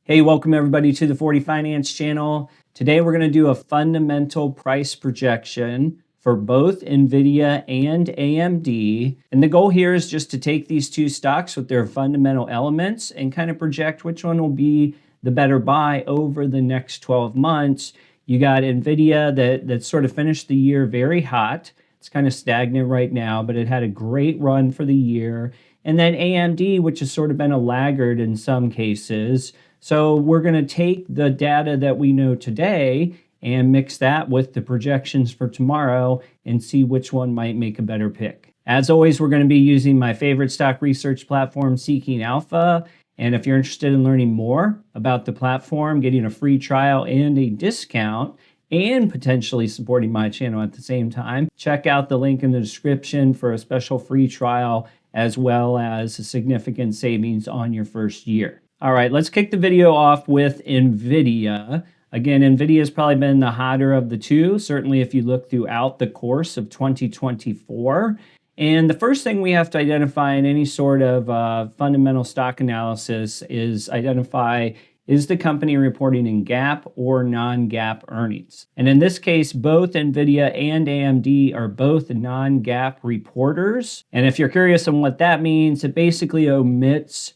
Hey, welcome everybody to the 40 Finance channel. Today we're going to do a fundamental price projection for both Nvidia and AMD. And the goal here is just to take these two stocks with their fundamental elements and kind of project which one will be the better buy over the next 12 months. You got Nvidia that sort of finished the year very hot. It's kind of stagnant right now, but it had a great run for the year. And then AMD, which has sort of been a laggard in some cases. So we're going to take the data that we know today and mix that with the projections for tomorrow and see which one might make a better pick. As always, we're going to be using my favorite stock research platform, Seeking Alpha. And if you're interested in learning more about the platform, getting a free trial and a discount, and potentially supporting my channel at the same time, check out the link in the description for a special free trial as well as a significant savings on your first year. All right, let's kick the video off with Nvidia. Again, Nvidia has probably been the hotter of the two, certainly if you look throughout the course of 2024. And the first thing we have to identify in any sort of fundamental stock analysis is identify, is the company reporting in GAAP or non-GAAP earnings? And in this case, both Nvidia and AMD are both non-GAAP reporters. And if you're curious on what that means, it basically omits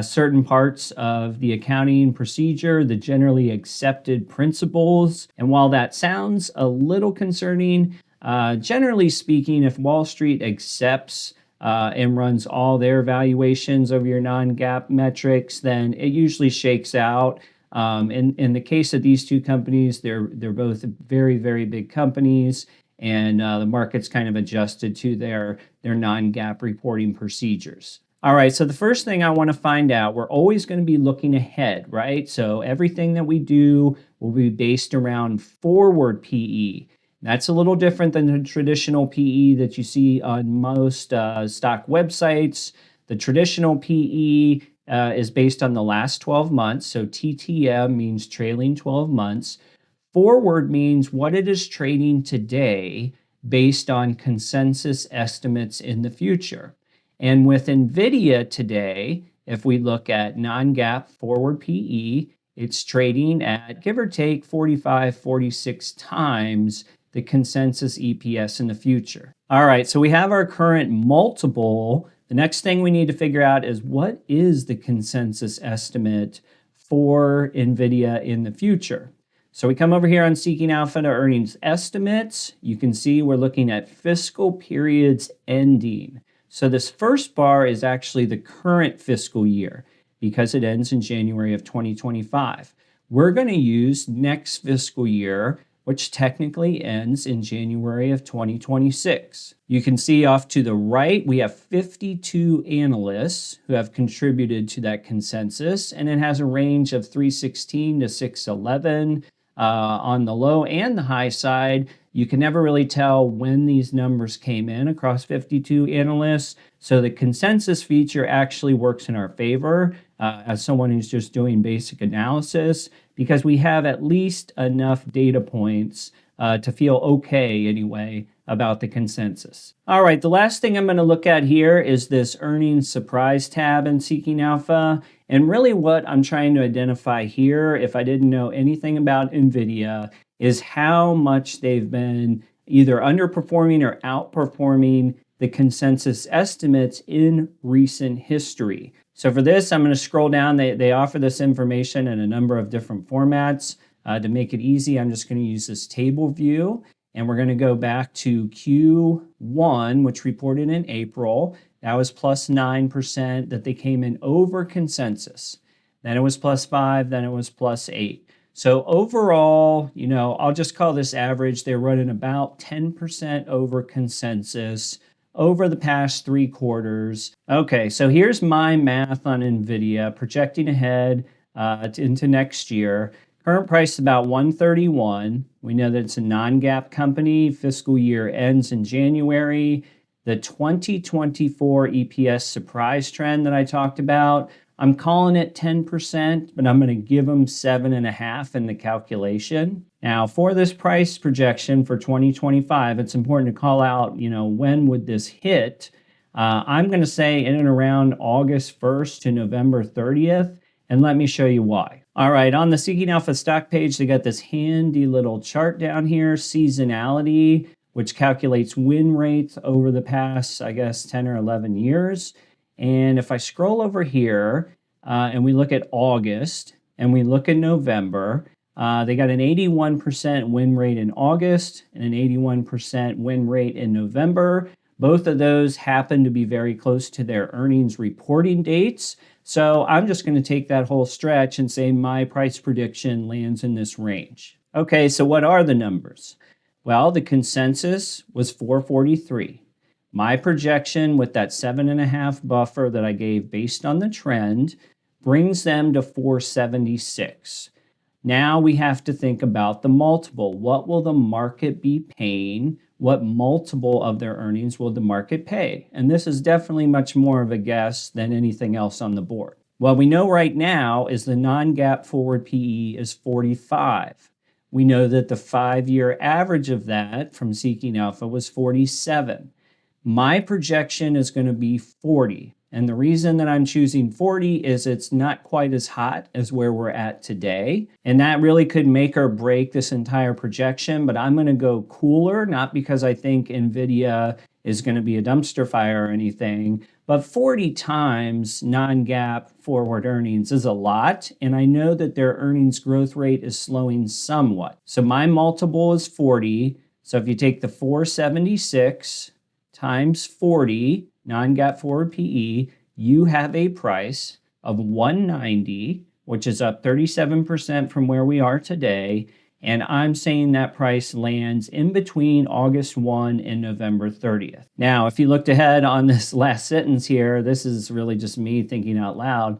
certain parts of the accounting procedure, the generally accepted principles. And while that sounds a little concerning, generally speaking, if Wall Street accepts and runs all their valuations of your non-GAAP metrics, then it usually shakes out. In the case of these two companies, they're both very, very big companies, and the market's kind of adjusted to their non-GAAP reporting procedures. All right, so the first thing I want to find out, we're always going to be looking ahead, right? So everything that we do will be based around forward PE. That's a little different than the traditional PE that you see on most stock websites. The traditional PE is based on the last 12 months. So TTM means trailing 12 months. Forward means what it is trading today based on consensus estimates in the future. And with Nvidia today, if we look at non-GAAP forward PE, it's trading at, give or take, 45, 46 times the consensus EPS in the future. All right, so we have our current multiple. The next thing we need to figure out is what is the consensus estimate for Nvidia in the future? So we come over here on Seeking Alpha to earnings estimates. You can see we're looking at fiscal periods ending. So this first bar is actually the current fiscal year because it ends in January of 2025. We're going to use next fiscal year, which technically ends in January of 2026. You can see off to the right, we have 52 analysts who have contributed to that consensus, and it has a range of 316 to 611 on the low and the high side. You can never really tell when these numbers came in across 52 analysts. So the consensus feature actually works in our favor as someone who's just doing basic analysis, because we have at least enough data points to feel okay anyway about the consensus. All right, the last thing I'm going to look at here is this earnings surprise tab in Seeking Alpha. And really what I'm trying to identify here, if I didn't know anything about Nvidia, is how much they've been either underperforming or outperforming the consensus estimates in recent history. So for this, I'm going to scroll down. They offer this information in a number of different formats. To make it easy, I'm just going to use this table view, and we're going to go back to Q1, which reported in April. That was plus 9% that they came in over consensus. Then it was plus 5, then it was plus 8. So overall, I'll just call this average. They're running about 10% over consensus over the past 3 quarters. Okay, so here's my math on Nvidia, projecting ahead into next year. Current price is about 131. We know that it's a non-GAAP company. Fiscal year ends in January. The 2024 EPS surprise trend that I talked about, I'm calling it 10%, but I'm going to give them 7.5 in the calculation. Now, for this price projection for 2025, it's important to call out, when would this hit? I'm going to say in and around August 1st to November 30th. and let me show you why. All right, on the Seeking Alpha stock page, they got this handy little chart down here, seasonality, which calculates win rates over the past, I guess, 10 or 11 years. And if I scroll over here and we look at August and we look at November, they got an 81% win rate in August and an 81% win rate in November. Both of those happen to be very close to their earnings reporting dates. So I'm just going to take that whole stretch and say my price prediction lands in this range. Okay, so what are the numbers? Well, the consensus was 443. My projection with that 7.5 buffer that I gave based on the trend brings them to 476. Now we have to think about the multiple. What will the market be paying? What multiple of their earnings will the market pay? And this is definitely much more of a guess than anything else on the board. What we know right now is the non-GAAP forward PE is 45. We know that the 5-year average of that from Seeking Alpha was 47. My projection is going to be 40. And the reason that I'm choosing 40 is it's not quite as hot as where we're at today. And that really could make or break this entire projection, but I'm going to go cooler, not because I think Nvidia is going to be a dumpster fire or anything, but 40 times non-GAAP forward earnings is a lot. And I know that their earnings growth rate is slowing somewhat. So my multiple is 40. So if you take the 476 times 40, non-GAAP forward PE, you have a price of 190, which is up 37% from where we are today. And I'm saying that price lands in between August 1 and November 30th. Now, if you looked ahead on this last sentence here, this is really just me thinking out loud,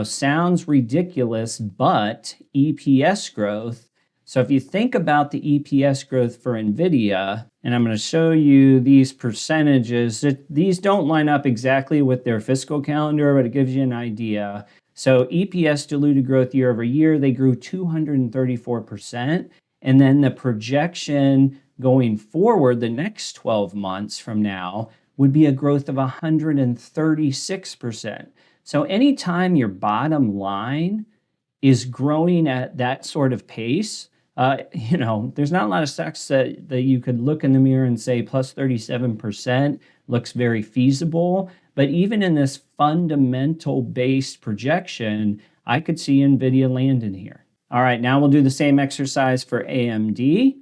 sounds ridiculous, but EPS growth. So if you think about the EPS growth for Nvidia, and I'm going to show you these percentages, these don't line up exactly with their fiscal calendar, but it gives you an idea. So EPS diluted growth year over year, they grew 234%. And then the projection going forward, the next 12 months from now, would be a growth of 136%. So anytime your bottom line is growing at that sort of pace, there's not a lot of stocks that you could look in the mirror and say plus 37% looks very feasible. But even in this fundamental-based projection, I could see Nvidia landing here. All right, now we'll do the same exercise for AMD.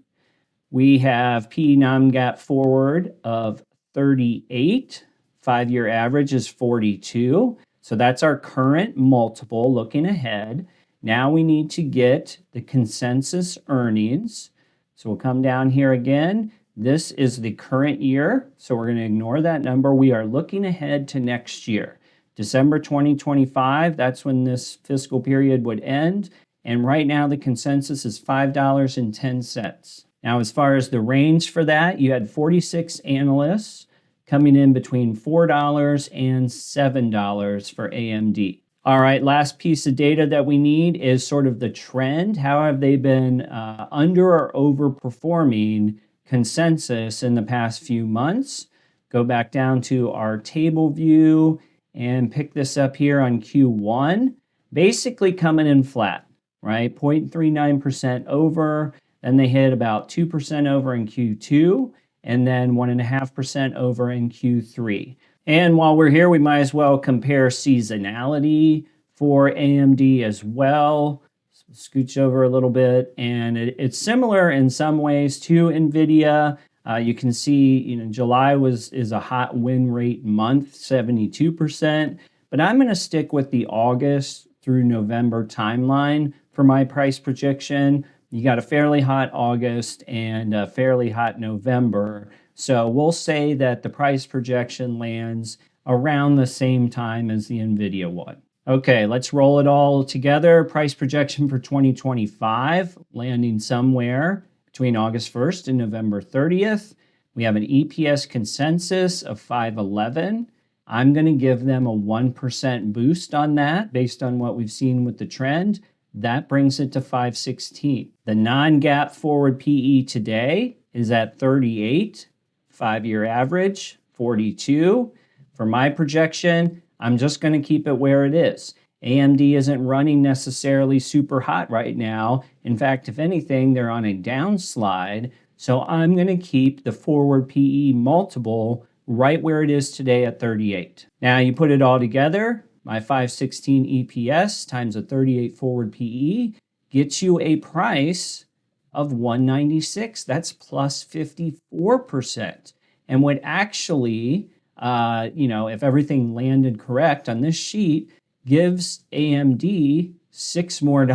We have PE non-GAAP forward of 38. 5-year average is 42. So that's our current multiple looking ahead. Now we need to get the consensus earnings. So we'll come down here again. This is the current year, so we're going to ignore that number. We are looking ahead to next year. December 2025, that's when this fiscal period would end. And right now the consensus is $5.10. Now, as far as the range for that, you had 46 analysts coming in between $4 and $7 for AMD. All right, last piece of data that we need is sort of the trend. How have they been under or overperforming consensus in the past few months? Go back down to our table view and pick this up here on Q1. Basically coming in flat, right? 0.39% over. Then they hit about 2% over in Q2 and then 1.5% over in Q3. And while we're here, we might as well compare seasonality for AMD as well. So scooch over a little bit, and it's similar in some ways to Nvidia. You can see, July is a hot win rate month, 72%. But I'm going to stick with the August through November timeline for my price projection. You got a fairly hot August and a fairly hot November. So we'll say that the price projection lands around the same time as the Nvidia one. Okay, let's roll it all together. Price projection for 2025, landing somewhere between August 1st and November 30th. We have an EPS consensus of 511. I'm going to give them a 1% boost on that based on what we've seen with the trend. That brings it to 516. The non-GAAP forward PE today is at 38. 5-year average, 42. For my projection, I'm just going to keep it where it is. AMD isn't running necessarily super hot right now. In fact, if anything, they're on a downslide. So I'm going to keep the forward PE multiple right where it is today at 38. Now you put it all together, my 516 EPS times a 38 forward PE gets you a price of 196. That's plus 54%. And would actually, if everything landed correct on this sheet, gives AMD $6 more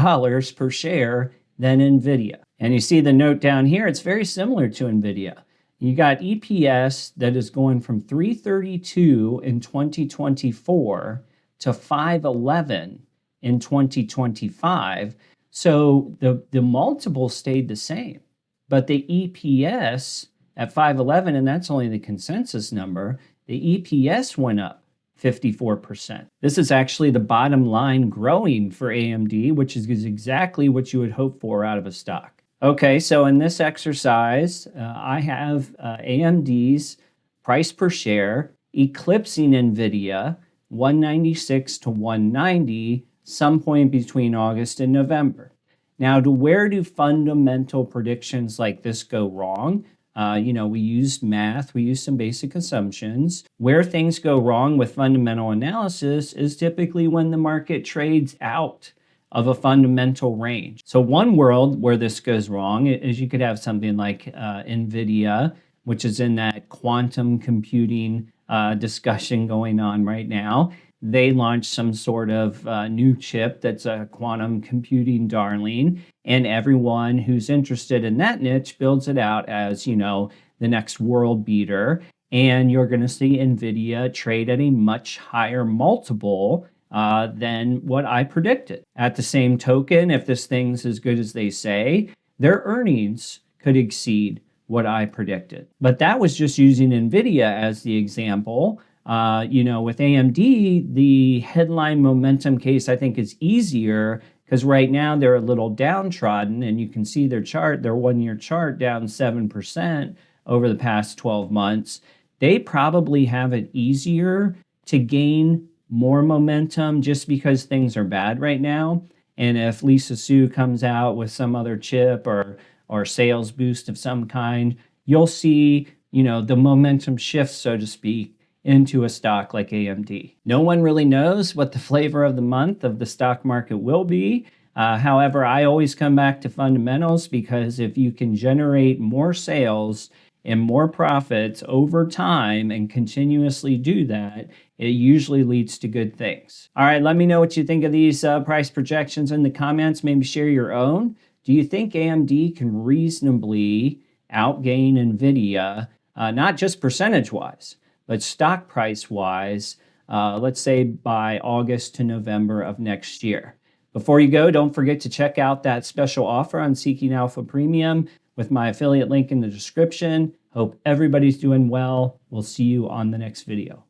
per share than Nvidia. And you see the note down here, it's very similar to Nvidia. You got EPS that is going from 332 in 2024 to 511 in 2025. So the multiple stayed the same, but the EPS at 511, and that's only the consensus number, the EPS went up 54%. This is actually the bottom line growing for AMD, which is exactly what you would hope for out of a stock. Okay, so in this exercise, I have AMD's price per share eclipsing Nvidia, 196 to 190, some point between August and November. Now, where do fundamental predictions like this go wrong? We use math, we use some basic assumptions. Where things go wrong with fundamental analysis is typically when the market trades out of a fundamental range. So one world where this goes wrong is you could have something like Nvidia, which is in that quantum computing discussion going on right now. They launched some sort of new chip that's a quantum computing darling, and everyone who's interested in that niche builds it out as, the next world beater. And you're going to see Nvidia trade at a much higher multiple than what I predicted. At the same token, if this thing's as good as they say, their earnings could exceed what I predicted. But that was just using Nvidia as the example. With AMD, the headline momentum case, I think, is easier because right now they're a little downtrodden, and you can see their chart, their one-year chart, down 7% over the past 12 months. They probably have it easier to gain more momentum just because things are bad right now. And if Lisa Su comes out with some other chip or sales boost of some kind, you'll see, the momentum shift, so to speak, into a stock like AMD. No one really knows what the flavor of the month of the stock market will be. However, I always come back to fundamentals because if you can generate more sales and more profits over time and continuously do that, it usually leads to good things. All right, let me know what you think of these price projections in the comments. Maybe share your own. Do you think AMD can reasonably outgain Nvidia, not just percentage-wise, but stock price-wise, let's say by August to November of next year? Before you go, don't forget to check out that special offer on Seeking Alpha Premium with my affiliate link in the description. Hope everybody's doing well. We'll see you on the next video.